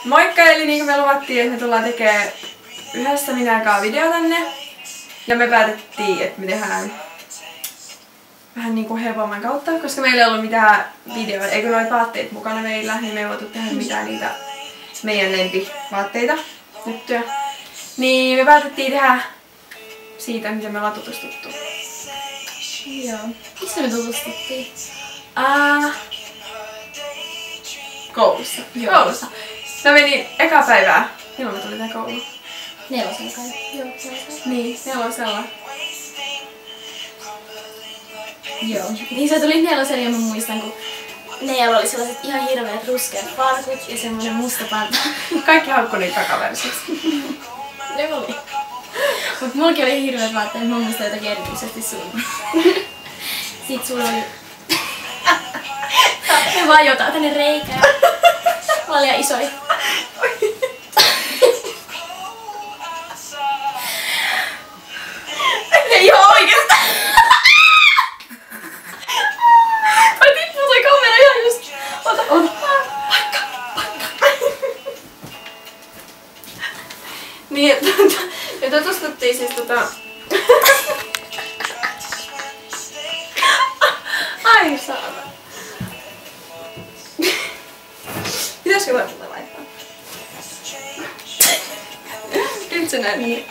Moikka! Eli niin kuin me luvattiin, että me tullaan tekemään yhdessä minäkaan video tänne. Ja me päätettiin, että me tehdään vähän niinku helpomman kautta, koska meillä ei ollut mitään videoita, eikö noita vaatteet mukana meillä, niin me ei voitu tehdä mitään niitä meidän lempivaatteita, juttuja. Niin me päätettiin tehdä siitä, miten me ollaan tutustuttu. Joo. Missä me tutustuttiin? Koulussa. Joo. Koulussa. Mä menin eka päivää. Milloin me tuli tää koulu? 4. kai. Joo, 4. Niin, 4. Joo. Niin se tuli 4 ja mä muistan, kun Neijalla oli sellaiset ihan hirveät ruskeat farkut ja semmonen musta panta. Kaikki haukkui niitä takaversiossa. Ne oli. Mut mulki oli hirveät vaatteet, mä muistan jotakin erityisesti sun. Sit sulla oli... Ne vajotaa tänne reikään. Mä olin liian isoja. Ei oo oikeesti! Toi tippuu toi kamera ihan just. Ota. Paikka. Niin, me tutustuttiin siis Ai saada. Pitäisikö mä tätä laittaa? Nyt se näin.